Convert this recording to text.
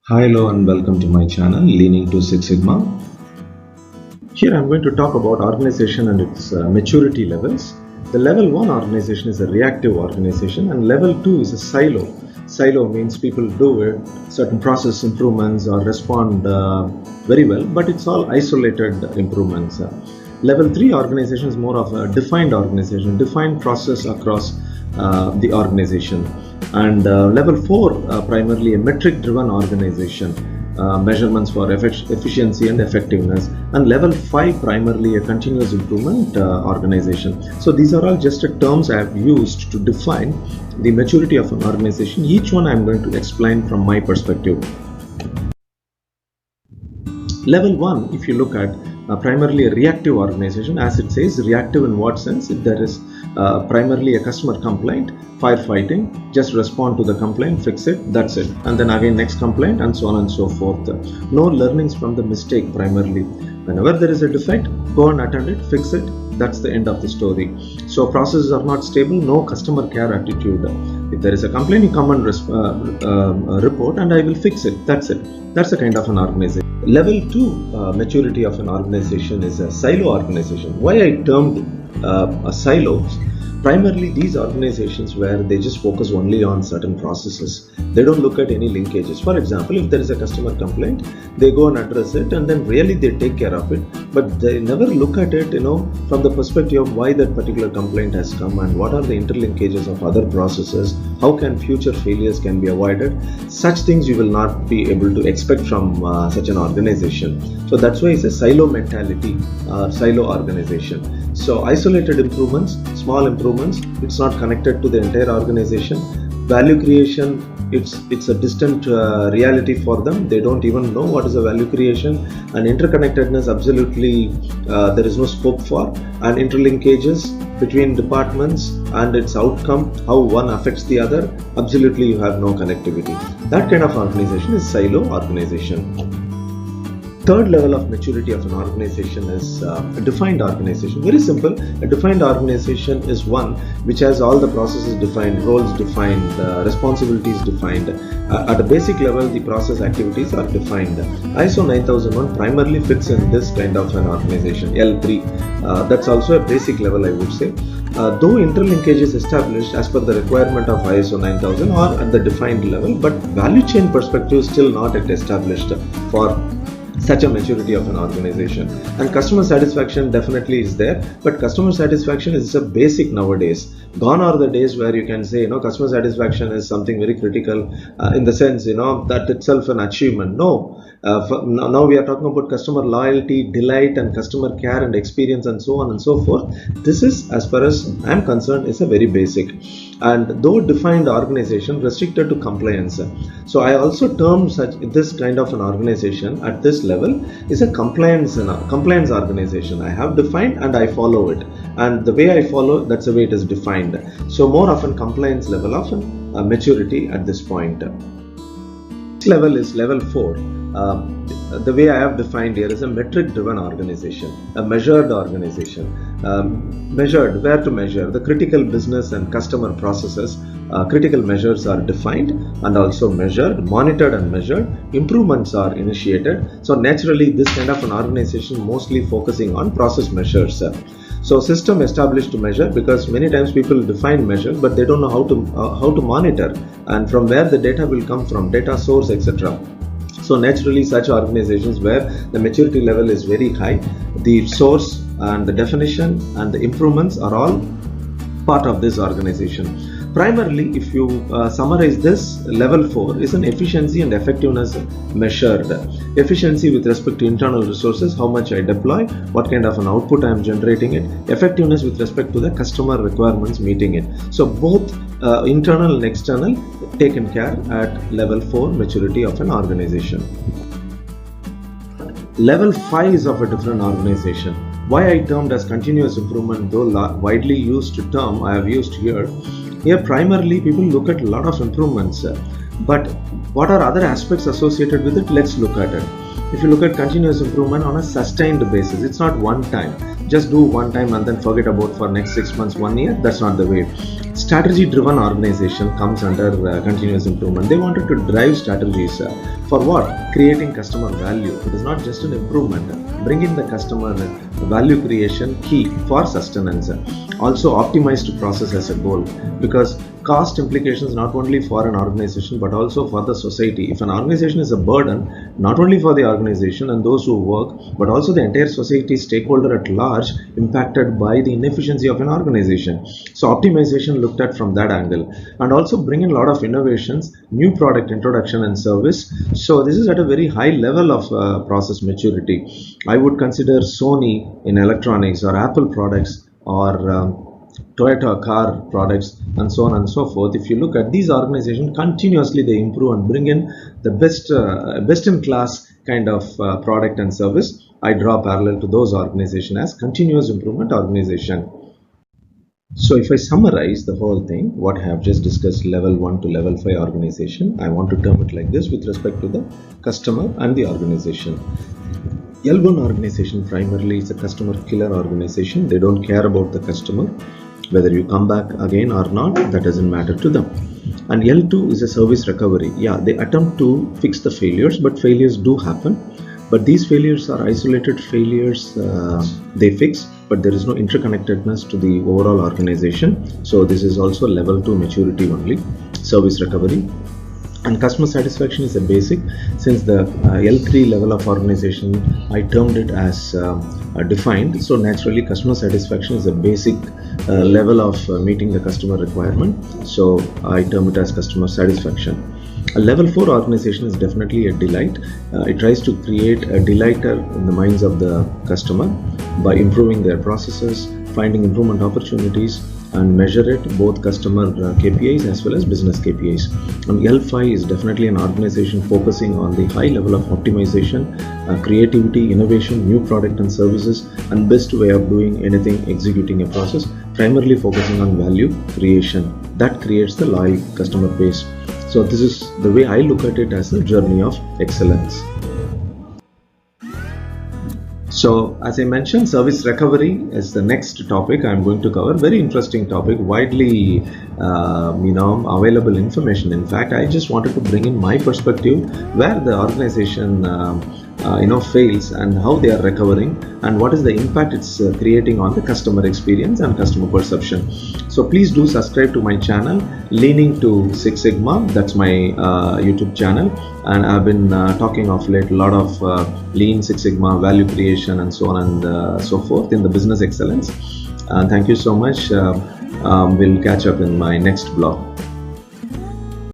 Hi, hello, and welcome to my channel Leaning to Six Sigma. Here I'm going to talk about organization and its maturity levels. The level 1 organization is a reactive organization, and level 2 is a silo. Silo means people do certain process improvements or respond very well, but it's all isolated improvements. Level 3 organization is more of a defined organization, defined process across the organization. And level 4 primarily a metric driven organization, measurements for efficiency and effectiveness, and level 5 primarily a continuous improvement organization. So these are all just terms I have used to define the maturity of an organization. Each one I am going to explain from my perspective. Level 1, if you look at primarily a reactive organization, as it says, reactive in what sense? If there is primarily a customer complaint, firefighting, just respond to the complaint, fix it, that's it. And then again next complaint, and so on and so forth. No learnings from the mistake primarily. Whenever there is a defect, go and attend it, fix it, that's the end of the story. So processes are not stable, no customer care attitude. If there is a complaint, you come and report and I will fix it, that's it. That's the kind of an organization. Level 2 maturity of an organization is a silo organization. Why I termed a silo? Primarily these organizations where they just focus only on certain processes. They don't look at any linkages. For example, if there is a customer complaint, they go and address it and then really they take care of it, but they never look at it, from the perspective of why that particular complaint has come and what are the interlinkages of other processes, how can future failures can be avoided. Such things you will not be able to expect from such an organization. So that's why it's a silo mentality or silo organization. So isolated improvements, small improvements, it's not connected to the entire organization. Value creation, it's a distant reality for them. They don't even know what is a value creation. And interconnectedness, absolutely there is no scope for. And interlinkages between departments and its outcome, how one affects the other, absolutely you have no connectivity. That kind of organization is silo organization. Third level of maturity of an organization is a defined organization. Very simple. A defined organization is one which has all the processes defined, roles defined, responsibilities defined. At a basic level, the process activities are defined. ISO 9001 primarily fits in this kind of an organization. L3, that's also a basic level, I would say. Though interlinkage is established as per the requirement of ISO 9000 or at the defined level, but value chain perspective is still not yet established for such a maturity of an organization. And customer satisfaction definitely is there, but customer satisfaction is a basic nowadays. Gone are the days where you can say, customer satisfaction is something very critical in the sense, that itself an achievement. No. Now we are talking about customer loyalty, delight, and customer care and experience, and so on and so forth. This is, as far as I am concerned, is a very basic. And though defined organization, restricted to compliance. So I also term this kind of an organization at this level is a compliance organization. I have defined and I follow it, and the way I follow, that's the way it is defined. So more of a compliance level of maturity at this point. This level is level 4. The way I have defined here is a metric driven organization, a measured organization. Measured, where to measure? The critical business and customer processes, critical measures are defined and also measured, monitored and measured. Improvements are initiated. So naturally this kind of an organization mostly focusing on process measures. So system established to measure, because many times people define measures but they don't know how to monitor, and from where the data will come from, data source, etc. So naturally such organizations where the maturity level is very high, the source and the definition and the improvements are all part of this organization. Primarily, if you summarize this, level 4 is an efficiency and effectiveness measured. Efficiency with respect to internal resources, how much I deploy, what kind of an output I am generating it. Effectiveness with respect to the customer requirements, meeting it. So both internal and external taken care at level 4 maturity of an organization. Level 5 is of a different organization. Why I termed as continuous improvement, though widely used term I have used here. Here primarily people look at a lot of improvements, but what are other aspects associated with it? Let's look at it. If you look at continuous improvement on a sustained basis, it's not one time. just do one time and then forget about for next 6 months, 1 year. That's not the way. Strategy driven organization comes under continuous improvement. They wanted to drive strategies for what? Creating customer value. It is not just an improvement. Bringing the customer value creation key for sustenance. Also optimized process as a goal, because cost implications not only for an organization but also for the society. If an organization is a burden not only for the organization and those who work, but also the entire society stakeholder at large impacted by the inefficiency of an organization. So optimization looked at from that angle, and also bring in a lot of innovations, new product introduction and service. So this is at a very high level of process maturity. I would consider Sony in electronics, or Apple products, or Toyota car products, and so on and so forth. If you look at these organizations, continuously they improve and bring in the best in class kind of product and service. I draw parallel to those organizations as continuous improvement organization. So if I summarize the whole thing, what I have just discussed, level 1 to level 5 organization, I want to term it like this with respect to the customer and the organization. L1 organization primarily is a customer killer organization. They don't care about the customer. Whether you come back again or not, that doesn't matter to them. And L2 is a service recovery. Yeah, they attempt to fix the failures, but failures do happen. But these failures are isolated failures they fix, but there is no interconnectedness to the overall organization. So this is also level 2 maturity only, service recovery. And customer satisfaction is a basic. Since the L3 level of organization, I termed it as defined. So naturally, customer satisfaction is a basic level of meeting the customer requirement. So I term it as customer satisfaction. A level 4 organization is definitely a delight. It tries to create a delighter in the minds of the customer by improving their processes, finding improvement opportunities, and measure it, both customer KPIs as well as business KPIs. And L5 is definitely an organization focusing on the high level of optimization, creativity, innovation, new product and services, and best way of doing anything, executing a process, primarily focusing on value creation. That creates the loyal customer base. So this is the way I look at it, as a journey of excellence. So as I mentioned, service recovery is the next topic I'm going to cover. Very interesting topic, widely available information. In fact, I just wanted to bring in my perspective where the organization fails and how they are recovering, and what is the impact it's creating on the customer experience and customer perception. So please do subscribe to my channel, Leaning to Six Sigma. That's my YouTube channel, and I've been talking of late a lot of Lean, Six Sigma, value creation, and so on and so forth in the business excellence. Thank you so much. We'll catch up in my next blog.